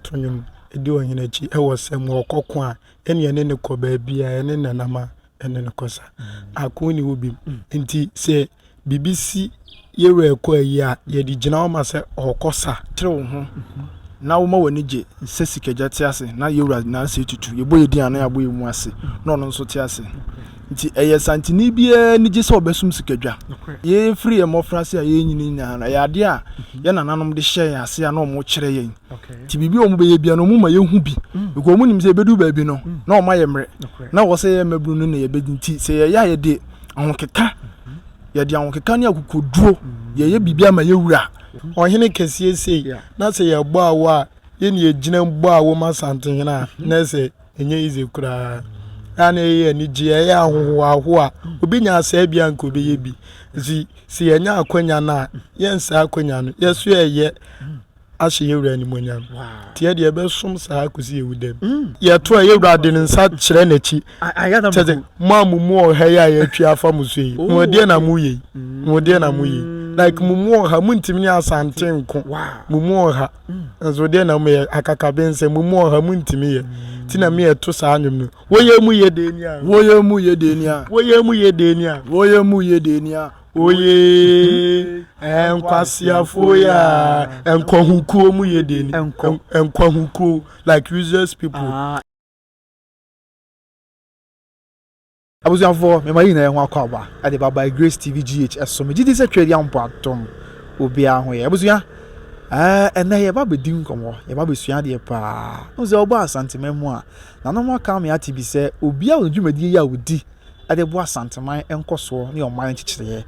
Tonyum edo nyina chi e wo sem wo kokko a ene ne ko ba bia ene nanama ene ne kosa akoni wo bi nti se BBC yewe ko ayi a ye di gina o ma se okosa tere wo ho na wo ma wani je se sikeja te ase na yewura na ase tutu ye boye di an ya boye mu ase na ono nso te ase nti eye santini bia ni je se obesum sikadwa ye free e mo frase a ye nyini nya na ya de a ye nananom de hye ase a na omo kire yen nti bibi omo be ye bia no mo ma ye hu bi because omo nim se bedu ba bi no na omo ye mre na wo se ye mabru no na ye bedi nti se ye ya ye de ahokeka ye de ahokeka ne akukoduro ye bibia ma ye wura ohene kese sei na se ye gbo awo a ye ne ye gina gbo awo ma santen na na se enye ize kura ana ye ni ji ye ahoho a obi nya asa bia nko be ye bi si ye nya akonya na ye nsa akonya no ye so ye ahye ye wura ni monya tie de be som sa akusi ye wudem ye to ye wura de nsa kire na chi tete mamumu o ha ya ye twa afa muso yi mo de na mu yi mo de na mu yi like mumu ha muntimi asante nko mumu ha so de na me akaka bense mumu ha muntimi ye tina me to sa anwum no woye mu ye de ni a woye mu ye de ni a woye mu ye de ni a woye mu ye de ni a oye enkwasiafo ya enkwahukuo mu ye de ni enkwahukuo like users people abusuafo me mayi na ho akwaba ade baba Grace TV GH so me gidi se twedi ampo atom obi aho ye abusua ena ye baba din komo ye baba sua de pa no se obo asantema mu a na no mo aka me ati bi se obi a odwumadi ya wodi ade bo asanteman enkoso ne oman chichire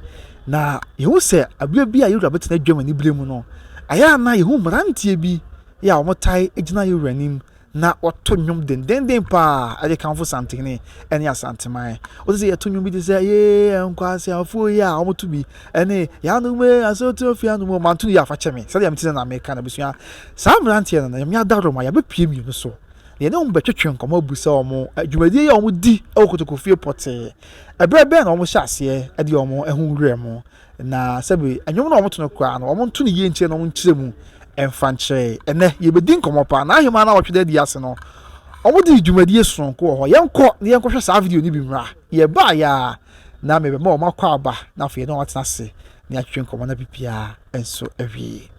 na ye wo se abia bi a yura betena dwamani blemu no aya na ye hu mrantie bi ya omotai ejina yura nim na oto nwom den pa ade kanfo santene ene asanteman o se ye to nwom bi de se ye enkwase afo ya omoto bi ene ya no me asoto fia no mo mantu ya fa cheme se de amtine na America na busua sa mrantie na ya daro ma ya be piem yi no so ye ne ombe twetwe nkomo busa omo adwumadi ya omo di okotokofie pote ebrebe na omo hyase ade omo ehun wure mo na sebe anwom na omo to no kwa na omo nto ne ye nche na omo nkyere mu emfanche ene ye bedi nkomo pa na ahema na wotwede di ase no omo di dwumadi sonko ho yenko ne yenko hwe sa video ni bi mra ye ba ya na mebe ma omo akwa aba na afie na watena se ne atwe nkomo na bibia enso awie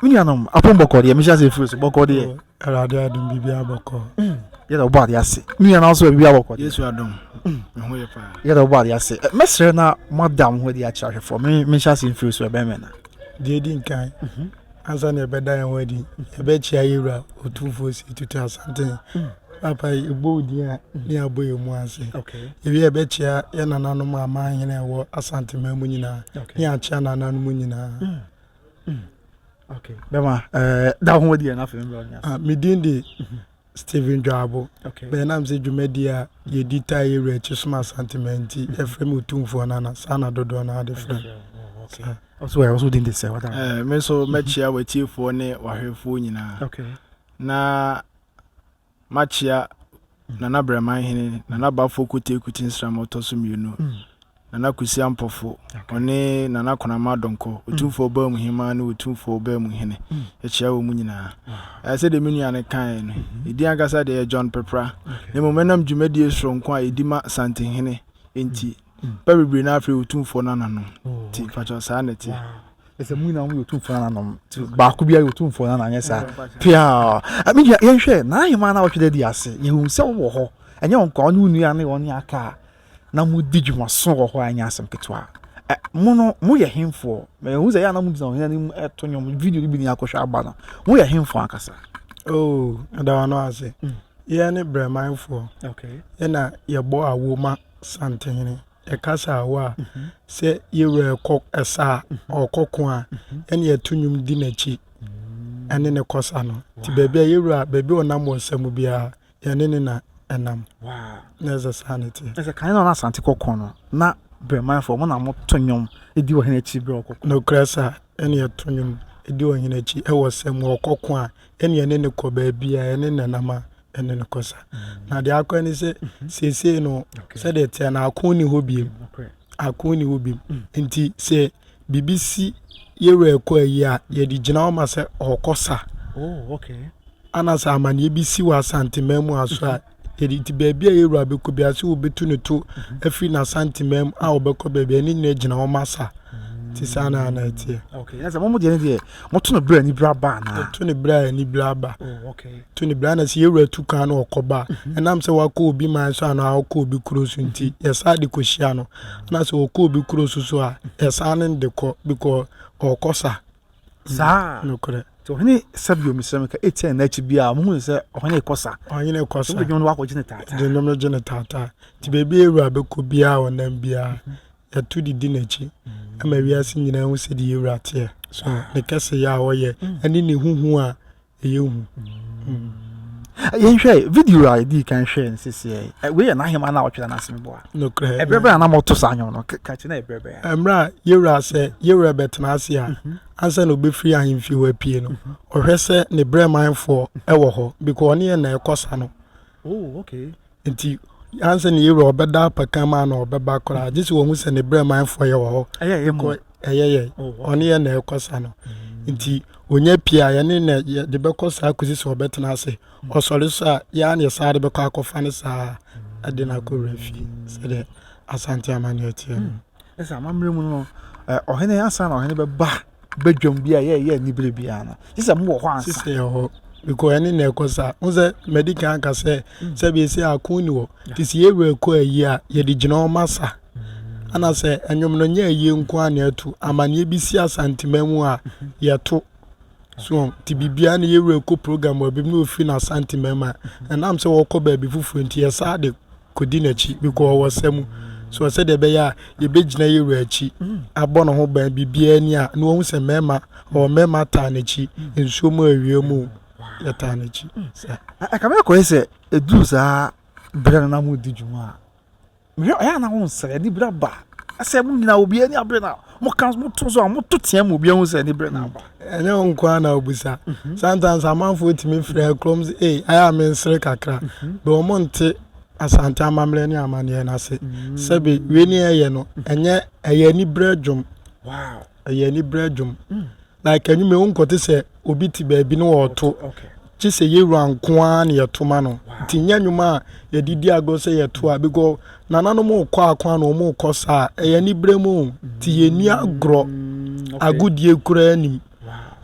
Minianum, upon Bokodi, Misha say first, Bokodi. Rather than be aboko. Yet a body, I say. Me and also be our body. Yes, you are done. Yet a body, I say. Messer now, Madame, where the charge for me, Misha say first, where Bemena. They didn't kind. As I never die wedding, a bet you are 2 for 2 something. Papa, you board near boy once. Okay. If you bet you and an animal mine and I were a sentiment munina, near China and munina. Okay. Bema, that one would be enough in Midindi Stephen Jabo. Okay. Ben I'm saying you media, ye detail rich, smart sentiment, a frame of 2 for Nana, Sana Dodona, the friend. Okay. Also, I also didn't say what I me so matchia with you for ne wahefo nyina. Okay. Na matchia na na brema hene na na ba fokuti nsra moto so mienu. Na na kusi ampofo. One na na kona madonko. Otumfo ba mu hima na otumfo ba mu hene. Echia wo mu nyina. Say de menu ane kan no. Idi agasa de John Pepra. Ne momenam dwumadi esronko a edima santen hene enti Baby na afre otumfo na no. Ti facho sa na ti. It's a moon and we two for an Bakubia, you two for an answer. Pia, I mean, you share 9 man out of the assay. You sell war, and you don't who knew any on your car. Now, would did you must so or why I some petois? Mono, we are him for. Who's a young woman at Tony video being a kosher banner. We are him for Ancassa. Oh, and I know I say, yeah, ne bre mindful. Okay. And your boy a woman something. A casa wa say you were a cock a sa or cocoa, and ye tunum dinachi, and then a cosano. To baby, you are baby or number semubia, and in a Wow, there's a sanity. there's a kind of Santico corner. Not be mindful when I'm not Tonyum, a do a cheap broke. No cressa, any a tunum, a doing in a chi, I was some more cocoa, any and any co baby, and in a nama. And then cosa. Now the Akoni say no, said it and Akoni hobby. Akoni hobby. Inti say BBC ye ko ya ye di general masa or cosa. Oh, okay. Anasa man ye BC was santimemu aswa. Ye di baby ye rabi could be as you be to every na santimem our beko baby any general massa. Tisana na tie. Okay, that's a moment the what to brain ni braba na. To ni bra ni blaba. Oh, okay. To ni bra na si ye tu kan o koba. And am say wa ko obi man so na ko obi cross nti. Yes a de ko hia no. Na so ko obi cross so a yes anen de ko because o kosa. Sa. No correct. So hini sabio misemeka 18 na chi bia mo say ohene kosa. Ohene kosa. So we don wa ko gine tata. De no gine tata. Ti baby ewura be ko bia onam bia. Ya tu di dinachi. Ama wiase nyina hu se di ewura te. So ne kese ya wo ye. Ani ne huhu a eye hu. Yen hwe video a di kan hwe nsese we na hema na otwela na asem bo a. No correct. Ebrebe na mo to sanyo no ka chi na ebrebe. Emra yewura se yewura betena ase a. Ansa no be free ahemfi wa pie no. Ohwe se ne bre mindful e wo ho because ne na ekosa no. Oh, okay. Nti ansa ne yewura obeda pakama na obeba kora. Jisi wo hu se ne bre mindful ye wo ho. Eye oni na ekosa no. Nti onye pia ya ne na de bekosa akusi so betena ase. Osore so ya ne sa de bekọ akofa ne sa ade na ko refi. Se de asante amani otie. Esa mamre mu no ohene ansa na ohene be ba badwam bia ye ni bere bia na. Sisa mu wo ho ansa. Sisa ye ho. Because any na ekosa. Unse medical ka se be se akuni wo. Tisi ye we ko ayi a ye di gina masa. Ana se enyom no nya ayi nko a na atu amane bi si asantemam a ye to. So ti bibia na ye we ko program obi no fi na asantemam a enam se wo ko ba bi fufu nti ye sa de kodi na chi because wo samu. So said the bear ye be gina ye we achi abono ho ban bibia ni a no hu se mema o mema ta na chi nso mu awie mu ya ta na chi. Aka me ko se edu za bra na mu di djuma. Me ya na ho se di bra ba. Ase mu nyina obi ani abre na mo kan mo to so mo to tia mu obi hu se di bra na ba. Ene onkwa na obusa. Sometimes amanfo timi frɛ kloms aya men sere kakra. Be o monte asante amamle ni amane na se. Sebe we ni eye no enye eye ni bradwum. Wow. Eye ni bradwum. Like enyu me unkote se obi ti ba bi no oto. Okay. Chi se ye rankoa na ye toma no. Ti nyanyuma ye didi ago se ye to a because nananom mo kwa akwa no mo kosa eye ni bremu ti ye ni agro agudie kura anim.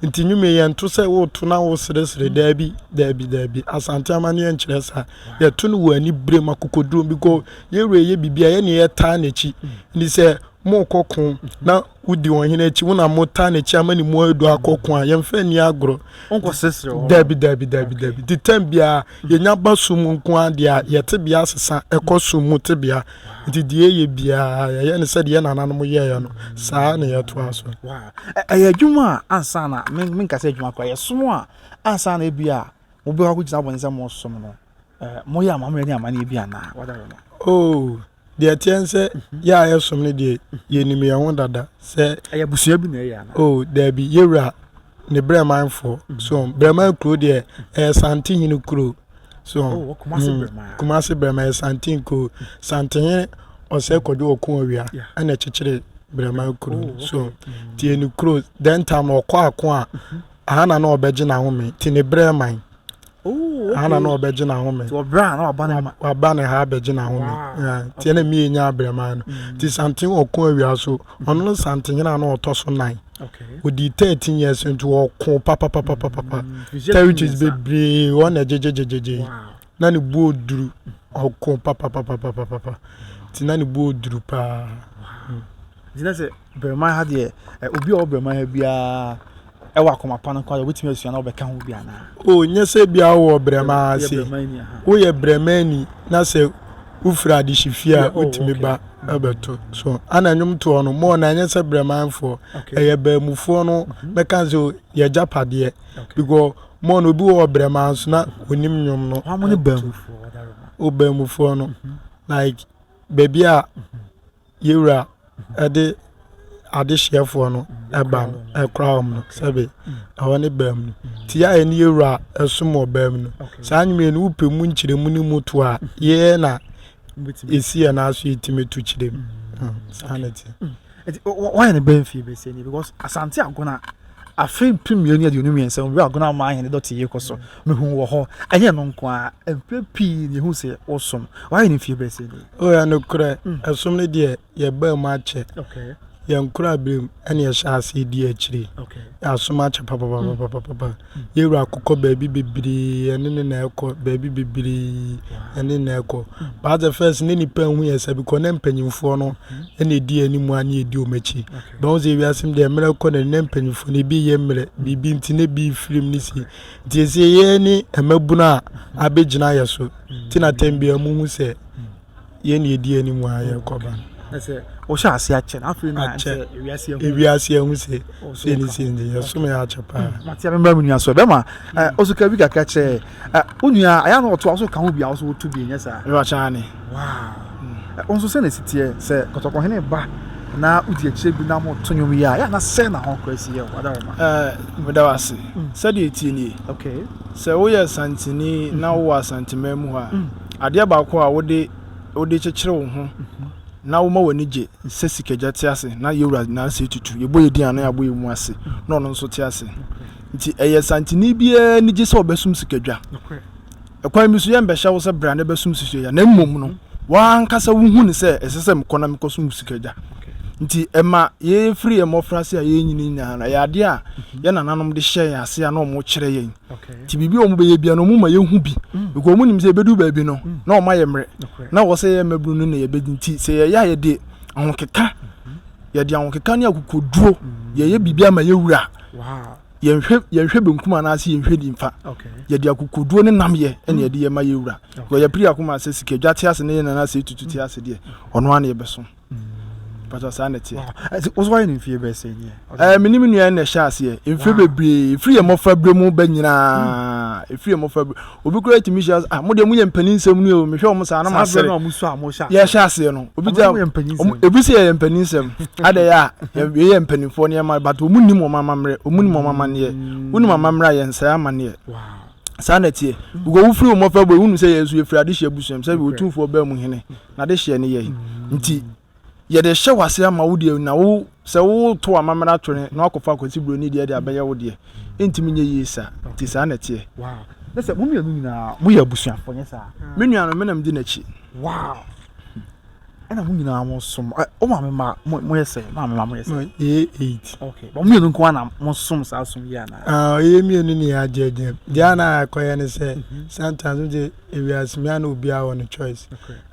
nti nyume yɛn to sɛ wo to na wo seresere daabi asante amane yɛn kyerɛ sa yɛ to no wɔ ani bre makokoduro because yɛwura yɛ bibia yɛ ne yɛ taa n'akyi ni sɛ mo kokko na wudi won hene akyi wo na mo taa n'akyi ama ne mo edu akokko a yɛmfa ni agoro onko sesere ho daabi the time bia yɛnya ba sum nko ade a yɛte bia asesa ɛkɔ mu te bia nti die yɛ bia yɛ ne sɛ de nananom yɛ no saa na yɛto aso ɛyɛ adwuma ansa na men ka sɛ adwuma kwa yɛ som a ansa na bia mo be ha ko gyina bɔne sɛ mo som no mo yɛ amamre ne amane bia na wadaro oh de tiense ya yesom ne de yenim ye ho dada se aya busua bi na ya na oh dabi yewra ne breman fo so breman kro de santin hinu kro so kumase breman santin ko santin o se kodo okun awia ana chichire breman kro so tie ni kro den tam no kwa akon a ana na obeje na home ti ne breman ana no obeje na home to bra na waba ne ha beje na home tie na mi nya abrema no ti santin okun awia so ono no santin na na otoso 9 okay odi 13 years into okun papa territories bebre wona jejejeje na ne bu oduru okun papa ti na ne bu oduru pa dina se brema ha de obi o brema ha bia ewa akoma pa no kwa wetimi asua na obeka ho bia na o nyese bia wo brema se wo ye bremani na se ufra de shifia wetimi ba abeto so ana nyum to no mo na nyese bremanfo eye bamufo no beka se ye japade because mo no bi wo breman so na onim nyum no ha mo ne bamufo o bamufo no like baby a yewra ade chef no ebam ekrawm no sebe awone bam no ti ya eni yewra esumo bam no sa nyime no upemu nkyiremu ni mutu a ye na esi na aso itime tu kyirem sanity why na bam fie be say ni because asante agona afi premier ni adunu miensa we agona ma ahene dot ye koso me hu wo ho enye no nko a empepi ni hu se osom why ni fie be say ni o ya no kure esom ne de ye bam a che okay yankura brim ene ya shase di akire okay asoma che papa yewra akokọ baabi bebiri ene na ekọ baabi bebiri ene na ekọ but the first ne nipa hu yesa bi ko na mpanyimfo no ene di animu ani edi omachi don ze wi asim de mere ko na mpanyimfo ne bi ye mere bibi ntine bi film ni si die se ye ni emabuna abegina yeso tina tembia mu hu se ye ne edi animu aye ko ba ese o sha ase ache na afi na ewiase hu se se ni se ndi yesome ya chepa matia memba mu aso be ma osuka bi kaka che onua aya na oto aso ka ho bia aso otu bi nyesa e wa chane wow onso se na sitie se kotoko hene ba na udi ache bi na mo tonwom ya na se na ho kwasi ye wada medawase se de etini okay se wo ye santini na wo asantema mu ha ade ba ko a wode kyekere wo ho na wo ma wani je se sikeja te ase na yewra na se tutu ye boye dia na ya boye mu ase na ono nso te ase nti eye santini bia ni je se obesum sikadwa ekwan mi so ye mbehya wo se bra na besum sikadwa na mmom no wa ankasa wo hu ni se esese mkona mkosum sikadwa nti ema ye free e mofrase a ye nyini nya na ya de a ye nananom de hye ya ase a na omo kyere yen nti bibi omo be ye bia no mo ma ye hu bi because omo nim se bedu ba bi no na omo ye mre na wo se ye mabru no na ye bedi nti se ye ya ye de ahonkeka ye de ahonkeka ne akokoduro ye bibi ama ye wura wow ye hwe benkuma na ase ye hwe di mfa ye de akokoduro ne nam ye ene ye de ye ma ye wura ko ye pri akoma se sikadwa te ase ne na na se tutu te ase de ono ana ye beso but sanity was why in fear be say ni minim nua na shaase e mfe bebre free emofa bremu ba nyina e free emofa obi kura timi shaase mo de mu ye mpanin nsem nu o mehwe o sa na masere na mo so a mo sha ye shaase no obi ja ebi se ye mpanin nsem ade ya ye mpanin fo ne ma but omu nim o mama mre omu nim o mama ne unu mama mra ye nsa ama ne wow sanity go wo free emofa bo unu se ye so ye free ade hye busum se bi otumfo ba mu hene na de hye ne ye nti ye de hye wase ama wo de na wo se wo to amamra to ne na akofa akwati bro ni de abeye wo de entimi nye yisa ti sa na tie wow lese mo mienu nyina mo ya busuafo nya sa menua no menam di na chi wow ɛna mo nyinaa mo som o ma me ma mo yɛ sɛ ma me ma mo yɛ sɛ 8 okay but mo yɛ nko ana mo som saa som yi ana ye mienu ni ajeje dia na akoye ne say sometimes we ewiase me ana obi a won choice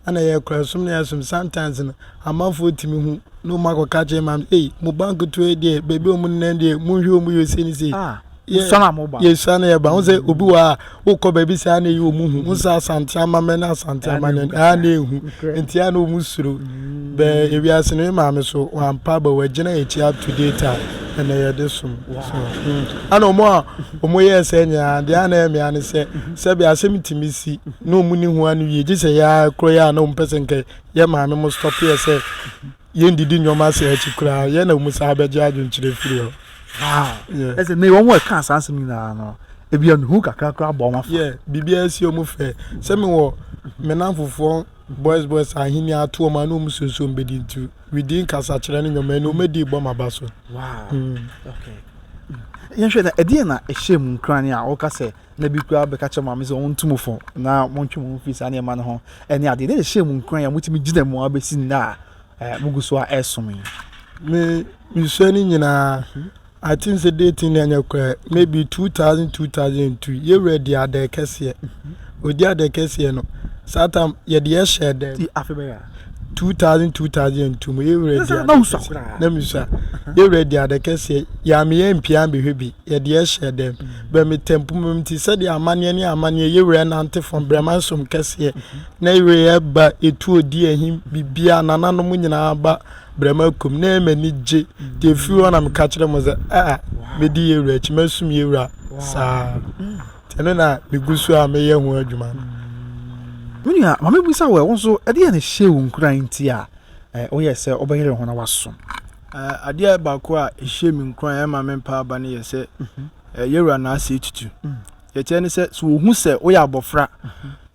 ana ye kura som na som sometimes no amafo timi hu no makoka je mam mo bank to e de baby o mu nan de mo hwe o mu yo seni say sana mo ba ye sana ye ba won say obi wa wo ko baby say ana ye o mu hu won sa asante amame na asante amane ana ehu enti ana o mu suro be ewiase no ma me so wan pa ba wagina e chi up to date and I had some. I know more. Yes, and the anime and say, Sabi, I send to me see no money one ye just say, ya, croya, no person, ya, mamma must stop here, say, you did in your master, you cry, you know, must have a judge into the field. Wow, as a name, one word can't answer me now. If you hook a crack bomb, yeah, BBS, your move, send me what, men for boys are here 2 man so soon be into within Casachran your men who made the bomber basso. Wow. Okay. You should a dinner a shame crania or case, maybe grab a catcher mamma's own to move for now, won't you move his any man home? And yeah, did a shame crying which me did them more be seen now. Muguswa esumi. Me sending in a I think the dating and your maybe 2002 you read the other case here. With the other case here no. Satam ye the share them 2002 me ready let me say you ready the case ya me mpian be hwebi ye the share them be me tempo me ti said the amane ye we nante from bremansom case na we ba etu odi ehim bibia nananom nyina ba bremakum na mani je the few na me catch them say me di ye we chi masum ye wura sa teno na me gusu a me ye ho adwuma Munya, mama bisa we wonso ade ya ne hyewu nkran nti a oyɛ sɛ obɛyere ho na waso ade ba ko a hye mi nkran e ma me mpa ba ne yɛ sɛ yewura na ase tutu yɛ kyɛ ne sɛ so ohu sɛ oyɛ abofra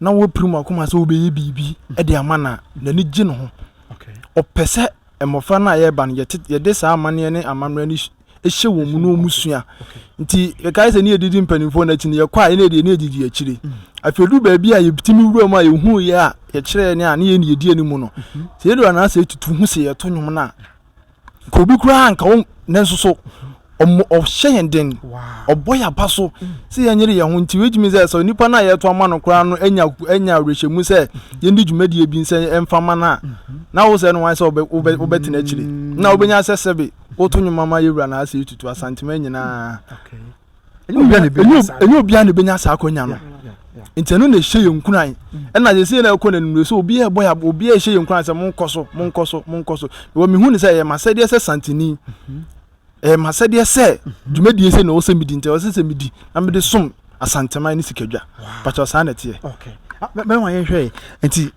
na wo prim akoma sɛ obɛyɛ bibi e de amana na ni gye no ho okay opɛsɛ emofra na yɛ ba ne yɛ de saa amane ne amamra ni ehye wo mu no musua nti e kai sɛ ne yɛdidi mpanimfo na kyi ne yɛ kwa ne de ne yɛdidi akyire afedu ba bia yɛbitimi wura mu a yɛhu yɛ a yɛkyerɛ ne a ne yɛ ne yɛdi ani mu no sɛ yɛdo na sɛ tutu hu sɛ yɛto nwom na ka obi kura anka wo ne nso so ɔhyɛ yɛn den ɔbɔ yɛ aba so sɛ yɛnyere yɛn ho nti wegimi sɛ nipa na yɛto ama no kura no anya rehyɛmu sɛ yɛndi dwumadie bi sɛ ɛmfa ma na wo sɛ no wan sɛ wobɛtena akyire na wobɛnya sɛ sɛbe woto nwoma ma yɛwura na asɛ tutu asantema nyinaa ɛnyɛ obia ne bɛnya saa akonya no nti no na hyɛ yɛn kunan ɛna yɛ sɛ na ɛkɔ na numre so obi ɛbɔ ya obi hyɛ yɛn kunan sɛ monkɔ so wɔ me hu ne sɛ yɛ masɛdeɛ sɛ santini masɛdeɛ sɛ dwumadie sɛ na wo sɛ midi nti wo sɛ midi na mede som asantema ne sikadwa pacha saa na tie okay me wa yɛ hwɛ nti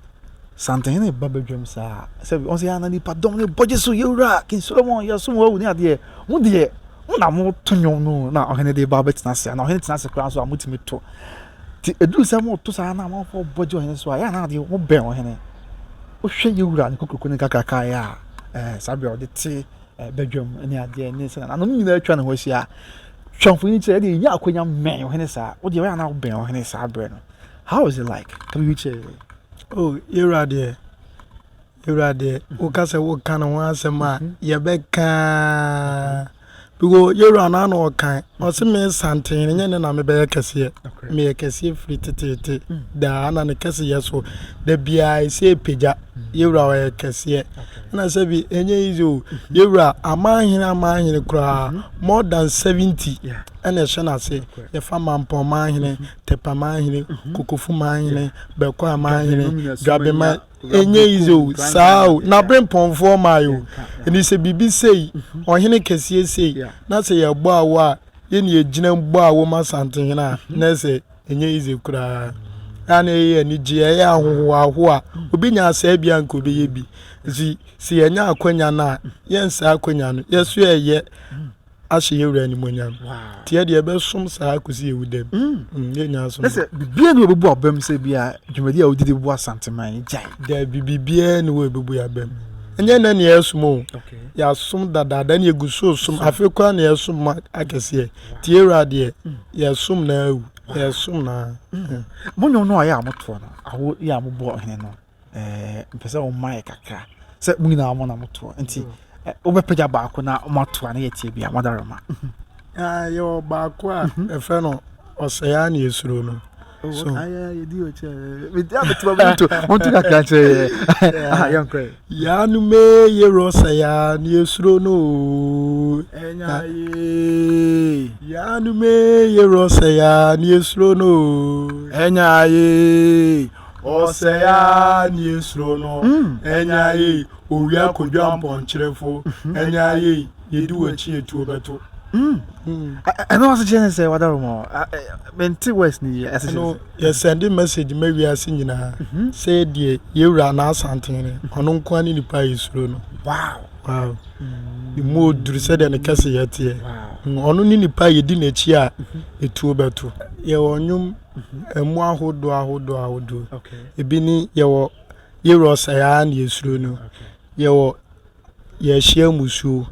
santen ne ba badwam saa sɛ on sɛ ana nipa dom ne bɔgye so yɛwura kin Solomon yɛ som wo ne adeɛ mo deɛ mo na mo tonyo no na ɔhene de ba betena se na ɔhene tena se kra so a motimi to ti edu sɛ mo to saa na mo fɔ bɔgye ɔhene so a ya na adeɛ mo bɛn ɔhene wo hwɛ yɛwura ne kokoko ne kakaka ya sabe ɔde te bedroom ne adeɛ ne sɛ na no nyina atwa ne ho ahyia twamfo ni kyerɛ de nya akonya men ɔhene saa wo deɛ wa na wo bɛn ɔhene saa brɛ no how is it like can you share oh yewura de wo ka sɛ wo ka no ho asɛm a yɛbɛka bigo yewura na no kan ɔse me santen nyɛ ne na me bɛyɛ kɛseɛ me yɛ kɛseɛ firi tetete da na ne kɛseɛ so da bia ɛsɛ pagya yewura wɔ kɛseɛ na sɛ bi enye izo yewura amahene kura more than 70 ɛna ɛhyɛ na se yɛ fa mampɔ amahene tepa amahene kokofu amahene bɛkɔ amahene dwabema enye izo sao na brempɔnfo mayo eni sɛ bibi sei ɔhene kɛseɛ sei na sɛ yɛ bɔ awo a yɛ ne gyina bɔ awo ma santehena na sɛ enye izo kura ana yɛ ni gye yɛ ahoho a obi nya asa bia nko be yɛ bi si yɛnya akonya na yɛnsa akonya no yɛso yɛ ahye yɛwura ni monyam tie de yɛbɛsom saa akosi yɛwudam yɛnya so sɛ bibia ne obebu abam sɛ bia dwumadi a odidi bu asanteman gyan da bibia ne wo obebu abam enye na ne yɛsom o yɛasom dada ne yɛguso som afekwa ne yɛsom akɛseɛ tie yɛwura de yɛsom na awu yɛsom na monyo no ayɛ amoto no awo yɛ amobɔ ɔhene no mpesa o mai kakra se mu nyina mo na moto nti obepeja ba ko na moto na yetie bia modaroma yo ba ko a efe no osaya na esuro no so aya yedi o che me dia betu babuto montu kakra che yankre ya nu me ye rosaya na esuro no enyaye ya nu me ye rosaya na esuro no enyaye osaya ni esuro no enyaye owia kodwa mponkyerefo enyaye yedu wachi etu obeto no was say wadaroma menti west ni no you send a message maybe as nyina say die yewura na asantene ono nko ani nipa esuro no wow the mood duru said and kase yete ono ni nipa yedi na chi a etu obeto ye wonyum emu ahodo ebi ni ye yero saya na esuro no ye hia musuo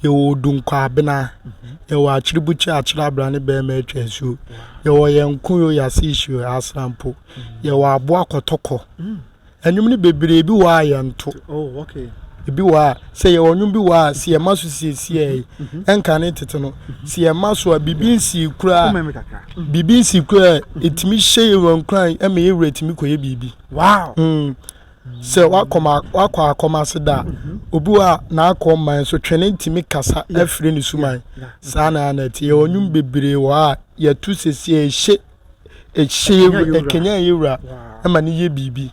ye wo dunkwa abena ye wo achiribuchi achirabra ne be ma atwasu ye wo yenkuyo yase ishu asrampo ye wo abo akotoko enum ni bebre bi wa yento ebi wa say ye wonyum bi wa se ye maso siesie enka ne tete no se ye maso bibinsi kura etimi hye ye wankran e me ye wretimi koye bibi se wakwa akoma seda obi wa na akoma so twene ntimi kasa afire ni suman sana na tie onyum bebre wa ya tu sesi ehye kenya yewra ama ni ye bibi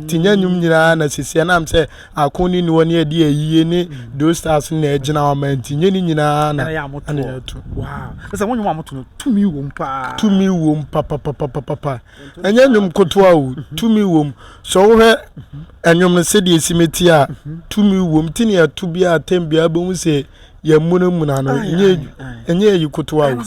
tinya nyum nyina na sesi na am se akoni ni woni ade ayiye ni do stars na ejina wa man tinya ni nyina na ana ya tu se wonyum amoto no tumi wom pa enya nyum kotoa o tumi wom so wo he enyum no se de esimeti a tumi wom tini ya tu bia tembia bo mu se ya muna no enye yikotoa o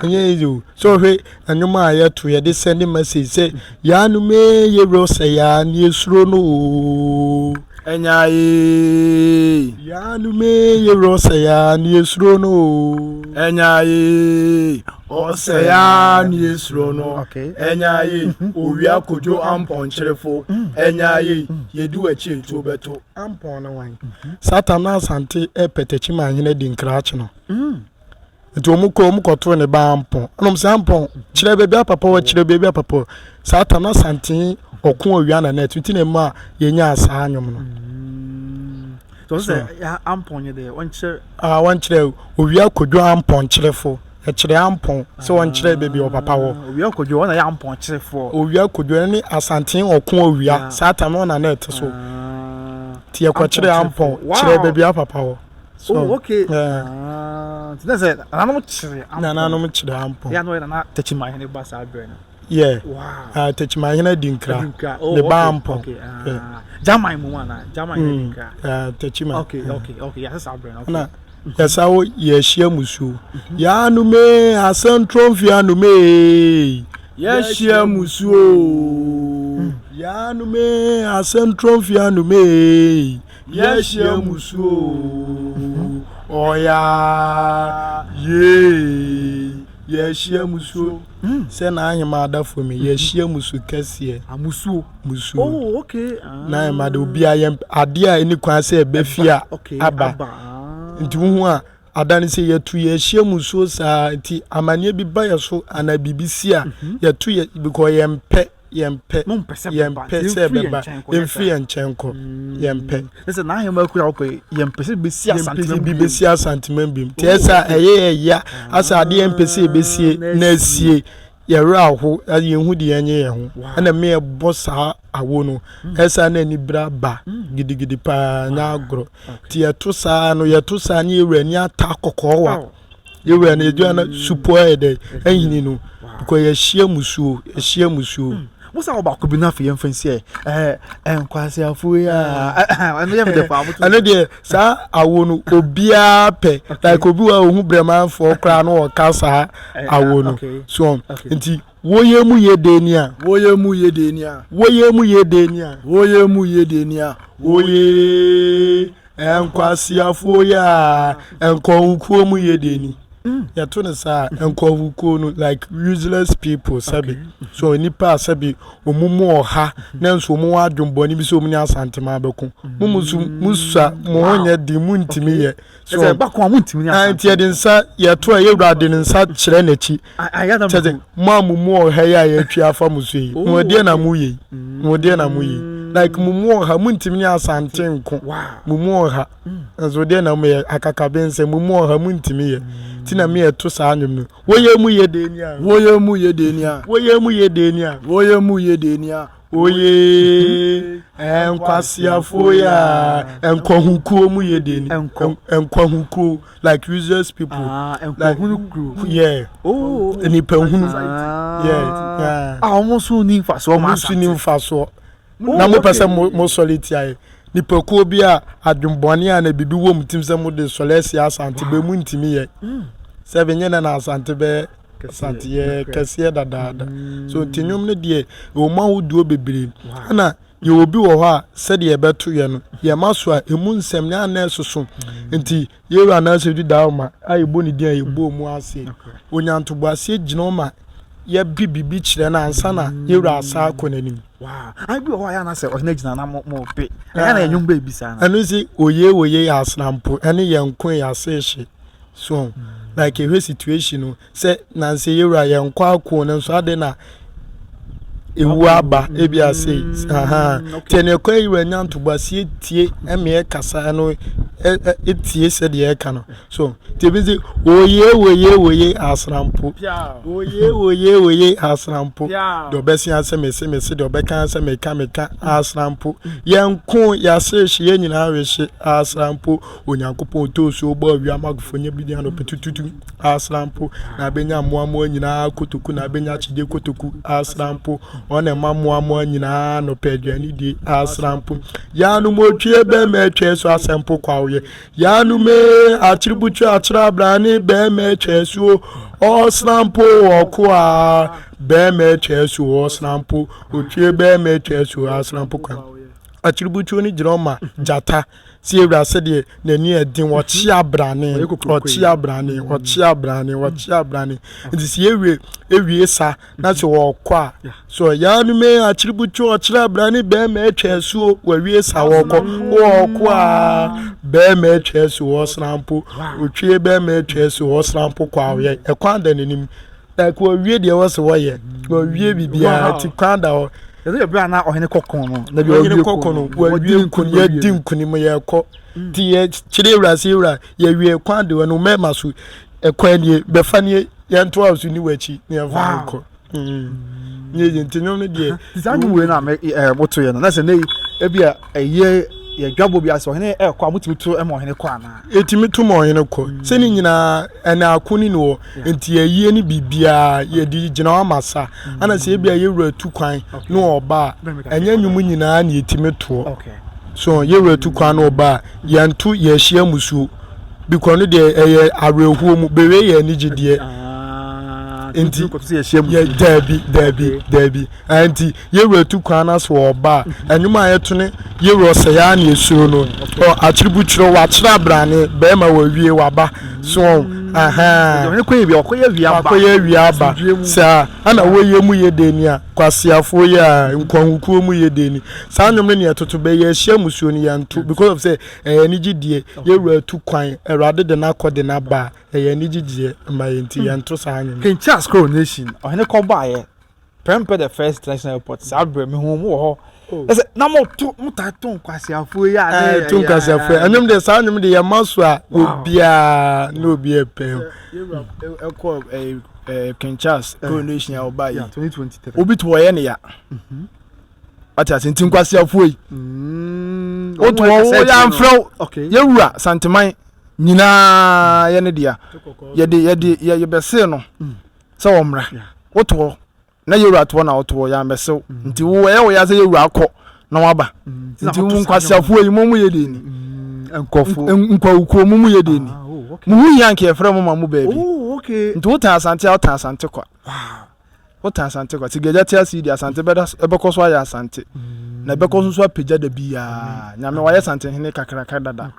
enye yo so he enyum a ya tu ya de send message say ya nu me ye rose ya ni esuro no enyaye ya nu me ye rose ya ni esuro no enyaye osaya ni esuro no enyaye owia kojo amponkyerefo enyaye yedu achi etu obeto ampon no wan satan na asante epetechi ma hene di nkraach no nti omukoto ne ba ampon anom se ampon kire bebi apapa wa kire bebi apapa satan na asante okun owia na net nti ne ma yenya asa anyom no so say ya ampon ye de wonche wonche owia kojo ampon kyerefo kire ampon se wonche bebi opapa wo owia kojo na ya ampon kyerefo owia kojo ni asante okun owia satan na net so ti yakwakyere ampon kire bebi apapa wo okay that's it ananom kire ampon ya no na techima hene ba sa adre no techima hene dinkra ne ba ampon jamai mu na jamai dinkra techima okay ya sa adre no na yasawo ye hia musu ya nu me asantronfi anu me ye hia musu ya nu me asantronfi anu me ye hia musu oya ye hia musu se na anyima adafo me ye hia musu kase musu okay na anyima de obi ayem ade a eni kwan se ebefia aba nti hu a adane se yetu ye hia musu sa nti amane bi ba ye so ana bibisi a yetu ye because yempe se beba emfi enchenko yempe ese na ahema kura okoi yempe se besi asantime bibesi asantime bim te esa ya asa ade yempe se besie na asie yɛwerɛ aho yɛhu de yɛnyɛ yɛn ho ɛna me yɛbɔ saa awo no ɛsa na ani bra ba gidigidi paa na agorɔ nti yɛto saa no ne yɛwura ni ata kɔkɔɔ wa yɛwura no yɛdua na supo ɛdɛ ɛyini no because yɛhyia musuo musa obako bi na fe yɛmfa nsi enkwase afo ya ɛno yɛ mede fa amoto ɛno deɛ saa awo no obia pɛ like obi wa ohu bremanfo kra no wɔ kasa awo no so nti woye mu yedeni a woye enkwase afo ya enkonkuo mu yedeni ya to ne sa enkohuko no like useless people sabi so nipa sabi omumu oha na nso omu adwumboni bi so omu ni asantema beko musa mo honye di muntimi ye so ba ko muntimi ni asantema anti de nsa ya to a yewrade ne nsa kyerɛ n'achi tete mo amumu oha ya ya twa afa muso yi mo de na mu yi like mumu oha muntimi ni asante nko mumu oha so de na me akakabense mumu oha muntimi ye tina me eto saa anyum no woye mu ye de ni a oye enkwasiafo ya enkohukuo mu ye de ni enkohukuo like users people enkohukuo yeah ni penhunu yeah almost ni faso na mo pese mo solitaire ni pekuo bi a adwumbone a na bibi wo mutim se mo de solesi asante be mu ntimi ye seven na asante be asante ye kese dada so tinyum ne de o ma wuduo bebre na ye obi wo ho a se de beto ye no ye maso a emu nsem na na esoso nti ye ru na se di da ma ayi bo ni dia ye bo mu ase onyantobo ase gina ma ye bibibi kire na ansa na ye ru asa akonanim wow I be ho ya na se o na gina na mo pe na enyum ba ebisa na anu si oye asrampo ene ye nkon ya se so like a situation no say na say yewra ye nkwa akwo no so ade na ewu aba ebi ase tene kwa yewra nyantoba sie tie eme kasa no etie se de eka no so tebizi oye asrampo oye asrampo do besi aseme do beka aseme meka asrampo yenko ya seshi ye nyina ahwehye asrampo onyankopon toso obo awia magfonya bidia no petututu asrampo na benya moamo nyina kotoku na benya chide kotoku asrampo ona mamoamo nyina no pedwani di asrampo yanu motwe be metwe so asempo kwawo yanu me atributu atrabrani be metwe so osrampo okwa be metwe so osrampo otwe be metwe so asrampo kwa atributu ni jiroma jata si ewra se de nani edin wo chia brane nti si ewie sa na se wo kwa so yanu me atributu ochira brane be me atwasu wo wie sa wo kwa be me atwasu wo srampo otwe be me atwasu wo srampo kwa wo ye ekwanda nanim like wo wie de wo se wo ye wo wie bibia ti kwanda wo Ezo ebra na ohene kokon no na bi ohene kokon no wa wie nkun ye di nkunim ye ko ti ye chire ewra se ewra ye wie kwande wo no mema so ekwan nie be fa nie ye nto asu ni wachi ne afa ko nye ntinyo no de design we na moto ye no na se nei ebia eye ye dwabo bi ase ohene kwa mutimi to ema ohene kwa na etimi to mo ohene ko se ni nyina ena akuni no enti ayie ni bibia ye di gina amasa ana se ebia ye wura tu kwan no oba enya nyumu nyina na etimi to okay so ye wura tu kwan no oba ye ntu ye hia musu bikọ no de eye arehuo mu bewe ye ni gidie enti ye dabi anti ye wura tu kwan na so oba enwuma ye to ne ye wura se ya na esuro no o attribute wa kira brane be ma wa wie waba so ohene ko ye bi okoye wi aba sa ana wo ye mu ye deni a kwasiafo ye a nkwanhukuo mu ye deni sa nwom ne etoto be ye hia musuo ni yanto because of say ni gidie ye wura tu kwan erade de na kode na ba ye ni gidie ma yenti yanto sa anyem King Charles Coronation ohene ko ba ye prempe the first international airport sa bre me ho mo ho ese na mo to mutaton kwasiafo ya na to kwasiafo anyem de sa anyem de ye maso a obia na obia pe eko King Charles Coronation ya oba yi 2023 obi to ye ne ya ati ntin kwasiafo yi o to wo ya mfro ye wura santeman nyina ye ne dia ye bese no se wo mra wo to na ye wura to na wo to ya mbese nti wo ye wo ya se ye wura akọ na waba nti wo kwasiafo yi mo ye de ni nkwaukwo mu ye de ni mu yanke e fra mo ma mu baby okay nti wo ta asante kwa wo ta asante kwa tigeja tia CD asante beda ebekoso aya asante na ebekoso so apagya da bia nyame wa ya asante hene kakraka dada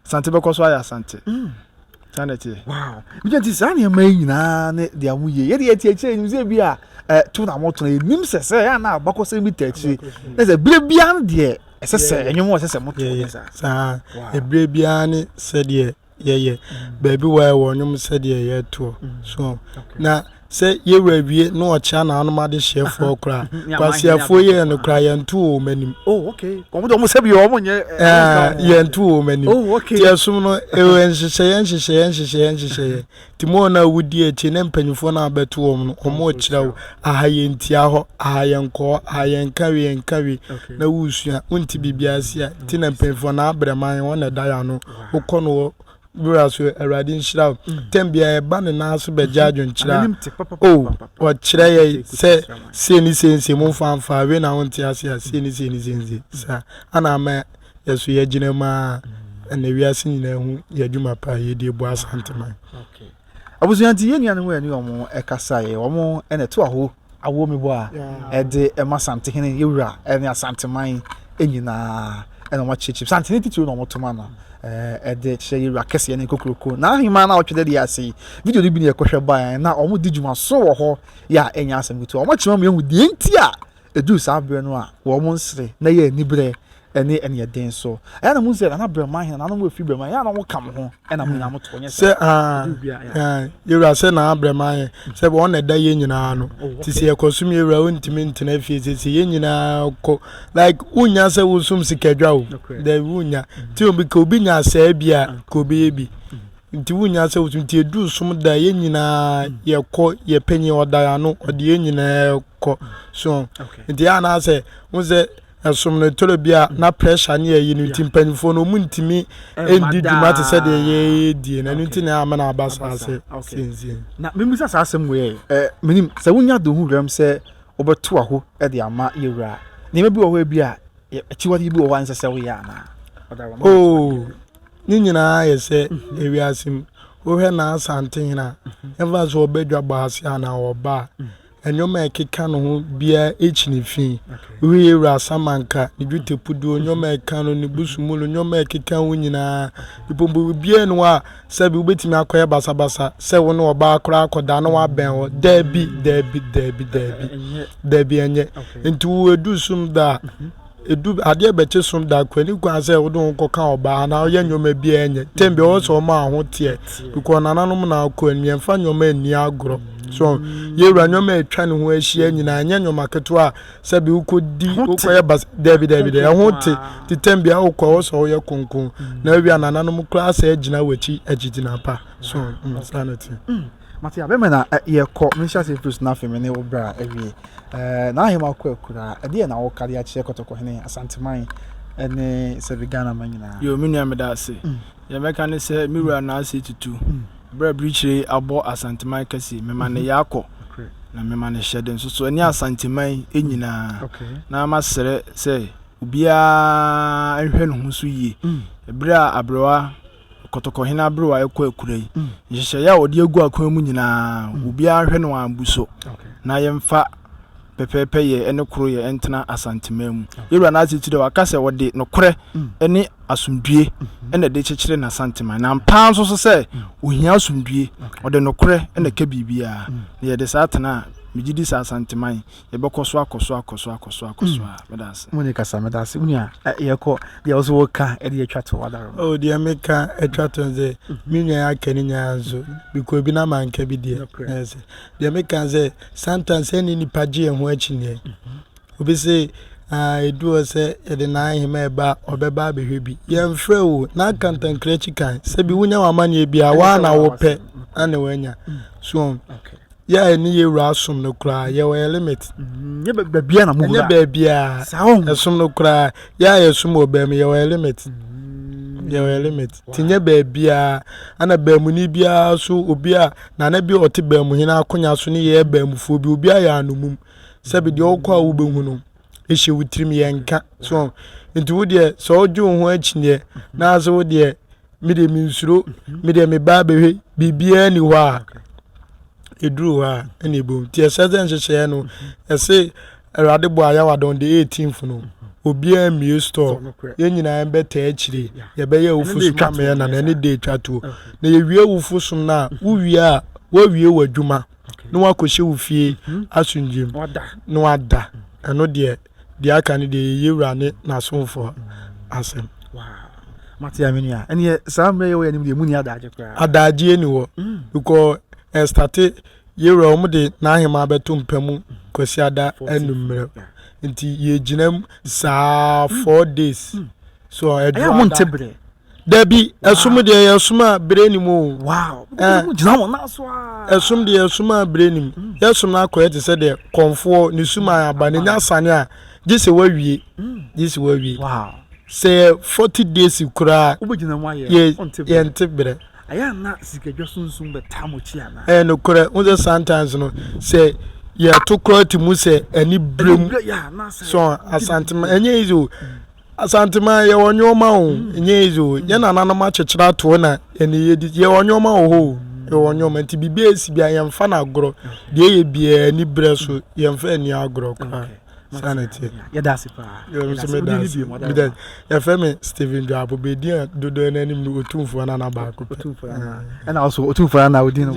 asante bekoso aya asante sanity wow mi jenti sa na mai nyina ne de amu ye ye de etie nim se bia tu na moto na nim se ya na abako se mi tachi na se bire bia de esese enwom wo sese moto sa ebire bia ne se de ye baby wa nyom se de ye to so na se ye rawie no ocha na anoma de chef okra kwasi afo ye no kra ye ntu o manim oh okay komo do mo se bi o mo nye ye ntu o manim oh okay ti asum no enhyehyɛ timo na wudi echi ne mpanyufo na abeto o no omo kirawo ahaye ntia ho ahaye nko ahaye nkawe na wusua unti bibiasia ti na mpanyufo na abreman wona daya no ukono buraso erade nhyira tembia eba ne na so beja adwonkyira oh o kyira ye se ni sense mo fanfa we na wonte ase se ni sense sa ana ma yeso ye gina ma na wiase nyina hu ye dwuma pa ye de bu asantema okay abuzuanti ye nua ne ho ani omo ekasa ye omo ene to awo mi bo a de ema sante hene ye wura ene asanteman enyina ene mo chichip sante ni titiro no mo toma na de che wura kese ne kokroko na ahima na otwede de ase video ni bi ne ekohwe ba na omo di dwuma so wo ho ya enya asem gutu omo chima me hu die nti a edu sa abre no a wo mo nsere na ye nibre ene ye den so na mu se na bre man na no mo fi bre man ya na mo kam ho na mo nya mo to nya se yewura se na bre man se bo na da ye nyina no ti se ekosum yewura ontimi ntena fie se ye nyina ko like unya se wusum sikadwa o da unya ti obi ko obi nya se bia ko obi ebi nti wunya se wusum ti edu sum da ye nyina ye ko ye panyi oda no ode ye nyina ko so nti ya na se wuse asum no tolo bia na pressure ne yi no timpanifo no muntimi endi dwuma te se de ye die na nti na amana abasa ase sinzi na memisa sa asem we menim se wunya do hu ram se obeto aho e de ama yewura ne mebi wo ho bia echiwade bi wo wanse se wo ya na oh ni nyina ye se ewiasim wo hwe na asante hina eva so obedwa baase ana oba enyoma ekeka no ho bia echinifi we wura samanka ni dwute pudu enyoma eka no ni busumulo enyoma ekeka ho nyina ibombo bia no a sabi ubetimi akoye basabasa se wo no oba akora akoda no wa ben wo debi enye ntu edu sum da edu ade beche sum da kwani kwa se wo don koka oba na ye nyoma bia enye tembe wo so ma ho tie because nananom na akwani emfa nyoma ani agro so yewura nyoma etwa ne ho ahia nyina anya nyoma keto a sabi ukodi ukoye bas debi ho te tembia ukọ so wo ye konkon na wi anananom kura sa agina wachi agidina pa so sanity Matia be me na ye ko minister safety na fe me ne obra ewie na ahema ko akura ade na wo kare a che kotoko hene asanteman ene sabi Ghana manyina yo menua me da ase ye meka ne se miwura na ase tutu bra brichire abo asanteman kasi me ma ne yakọ na me ma ne hyede nso so ani asanteman enyina na masere se ubia ehwe no so yie bra abrewa kotoko hina abrewa ekọ akura yi nhyehyɛ ya odi agu akwan mu nyina ubia ahwe no ambuso na yemfa pepepe ye ene kro ye entena asanteman mu yewura na ase tire wakase wode no kore ene asumdue ene de kyekire na asanteman na mpa nso so se ohia asumdue wode no kore ene ka bibia na ye de satana migidi sa asanteman ye bekoso akoso medas muni kasa medas unia ye ko de ozo woka e de twato wadaro oh de meka etwato ze minwa akani nyanzo biko bi na manka bi de yes de meka ze sentence ni nipaje ho akini obi se edu se e de na ahima eba obeba behwe bi ye mfre wo na kantan krechi kan se bi wunya wamane bia wa na wo pe ane wanya so ya ni yewura asum no kra ye we limit ye bebia na mu ye bebia asum no kra ya ye sum obem ye we limit tinye bebia ana bemu ni bia so obia na na bi oti bemu hina akonya so ni ye bemu fo bi obia ya anumum sabi de okwa wo behu no ehye wutrim ye nka so nti wo de so oju ho akine na so wo de mi de minsuro mi de me ba behwe bibia ni ho a eduru ha ene bom ti esezen hyehye no ese erade bo aya wadon de 18th no obiara mmie store yɛn nyinaa bɛtɛ akyire yɛbɛyɛ wufusom amɛyɛ na ne de atwa to na yɛwie wufusom na wuwie a wawie w'adwuma na wakɔhyɛ wo fie asundwem na wada ɛno deɛ aka ne deɛ yɛwura ne n'asomfo asɛm Matia menua ɛne saa mmerɛ yɛ wɔ anim deɛ mu ni adagye koraa adagye ni wɔ because starte yɛwura wɔn de n'ahema bɛto mpamu kwasi ada anummerɛ nti yɛgyina saa 4 days so ɛyɛ nte brɛ dabi ɛsom deɛ yɛsom a brɛ ni mu wow gyina wɔn na so a ɛsom deɛ yɛsom a brɛ ni mu yɛsom na akɔyɛ te sɛ deɛ kɔnfoɔ ne sum a aba ne nya asane a gye sɛ wawie wow sɛ 40 days koraa wobɛgyina mu ayɛ yɛnte brɛ ɛyɛ na sikadwa sunsun bɛtaa mo kyi ana no korɛ wo sɛ sometimes no sɛ yɛto korɔ te mu sɛ ani brɛm so asantema ɛnyɛ easy o asantema yɛwɔ nneɔma o ɛnyɛ easy o yɛn nananom akyekyere ato na ɛne yɛwɔ nneɔma wɔ hɔ yɛwɔ nneɔma nti biribi esi bia yɛmfa no agorɔ deɛ yɛ biara ani brɛ so yɛmfa ani agorɔ koraa sanity yɛdase paa yɛfrɛ me Steven Dwabo bɛdi a dodoɔ no anim no ɔtumfoɔ no anabaako ɛna also ɔtumfoɔ no wodi no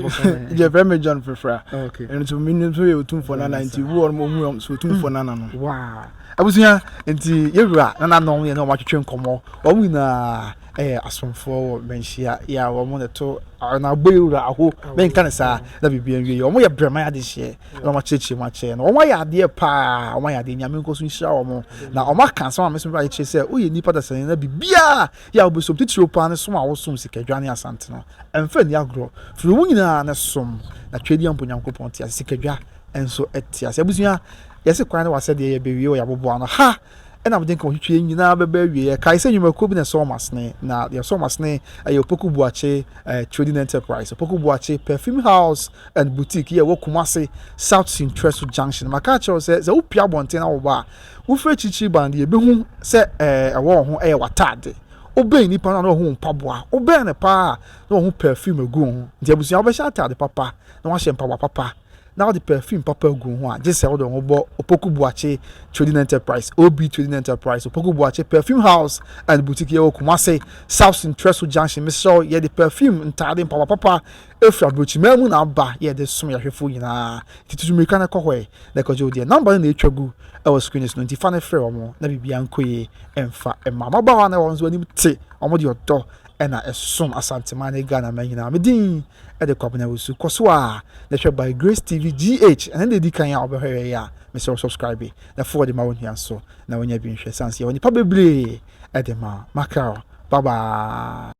yɛfrɛ me John Frefra ɛno nso menim so yɛ ɔtumfoɔ no ana nti woɔ no ɔmu so ɔtumfoɔ no ana no wow abusua nti yɛwura na nanom yɛ na ɔmatwetwe nkɔmmɔ ɔmo nyinaa ɛyɛ asomfoɔ wɔ manhyia yɛ a wɔn ne to na abɔ yɛwura aho bɛnka ne saa na biribi anwie wɔn yɛ brɛman adehyeɛ na wɔn akyerɛkyerɛ mu akyerɛ no wɔn ayɛ adeɛ paa wɔn ayɛ adeɛ nyame nko so nhyira wɔn na wɔn aka asɛm a mesom bra akyerɛ sɛ woyɛ nipa dasani na biribiara yɛ a wɔbɛsom titiri paa ne som a wɔsom sikadwa ne asante no ɛmfa ni agorɔ firi wɔn nyinaa ne som na twɛdi ampo nyankopɔn te ase sikadwa nso te ase abusua yɛsɛ kwan ne wasɛ deɛ yɛbɛwie wɔ yɛaboboa no ha ɛna mede nka wɔhwehwɛ nyinaa bɛbɛ awie kae sɛ nnwumakuo bi na ɛsɛ ɔmasene na deɛ ɛsɛ ɔmasene ɛyɛ Opoku Buakye Trading Enterprise Opoku Buakye Perfume House and Boutique yɛ wɔ Kumase South Central Junction maka kyerɛw sɛ wopia abɔnten na wɔba a wofrɛ kyirikyiri ba no deɛ yɛbɛhu sɛ ɛwɔ ho ɛyɛ w'ataade wobɛn nipa no na wɔho mpaboa wobɛn ne paa na wɔho perfume agu ho nti abusua wobɛhyɛ ataade papa na wahyɛ mpaboa papa now the perfume papa gu ho a just say odon obo Opoku Buakye Trading Enterprise OB Trading Enterprise Opoku Buakye Perfume House and Boutique ye Kumase South Central Junction me so ye the perfume ntade papa efra brochima mu na ba ye the som ya hwefo nyina titutu mirika na kohwe na kojo de number na etwagu e was screen is 95 na frɛ omo na bibia nkoye emfa emama ba wa na won so anim te omo de odo ɛna ɛsom asantema ne Ghana ma nyina medin ɛde kwabena wusu kɔso a na hwɛ by Grace TV GH ɛna de di kan a obɛhwɛ ya me subscribe na forward ma won hian so na wonya bi nhwɛ sanse woni pa bebre ɛde ma makao bye bye